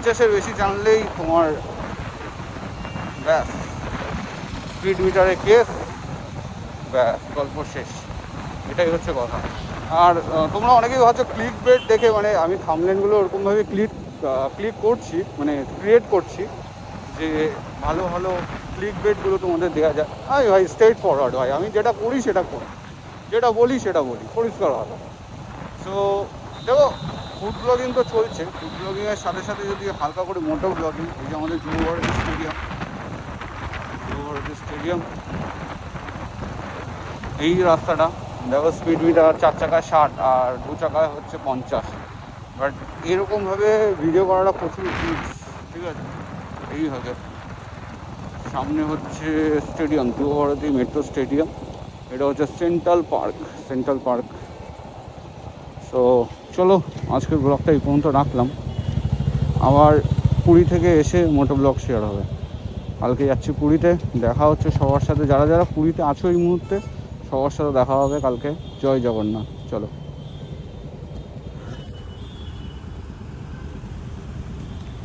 50-এর বেশি জানলেই তোমার ব্যাস স্পিড মিটারে কেস, ব্যাস গল্প শেষ। এটাই হচ্ছে কথা। আর তোমরা অনেকেই ভাবছো ক্লিক বেট দেখে, মানে আমি থাম্বনেলগুলো ওরকমভাবে ক্লিক করছি, মানে ক্রিয়েট করছি যে ভালো ভালো ক্লিক বেটগুলো তোমাদের দেওয়া যায়। আমি ভাই স্ট্রেট ফরওয়ার্ড ভাই, আমি যেটা করি সেটা করি, যেটা বলি সেটা বলি, পরিষ্কার ভালো। সো দেখো, ফুড ব্লগিং তো চলছে, ফুড ব্লগিংয়ের সাথে সাথে যদি হালকা করে মোটো ব্লগিং, এই যে আমাদের যুবভারতী স্টেডিয়াম, এই রাস্তাটা দেখো স্পিড মিটার 4 চাকায় 60 আর 2 চাকায় হচ্ছে 50। বাট এরকমভাবে ভিডিও করাটা প্রচুর রিস্ক, ঠিক আছে। এইভাবে সামনে হচ্ছে স্টেডিয়াম, যুবভারতী মেট্রো স্টেডিয়াম, এটা হচ্ছে সেন্ট্রাল পার্ক। সো চলো, আজকের ব্লগটা এই পর্যন্ত রাখলাম। আবার পুরী থেকে এসে মোটো ব্লগ শেয়ার হবে। কালকে যাচ্ছি পুরীতে, দেখা হচ্ছে সবার সাথে, যারা যারা পুরীতে আছো এই মুহূর্তে সবার সাথে দেখা হবে কালকে। জয় জগন্নাথ। চলো।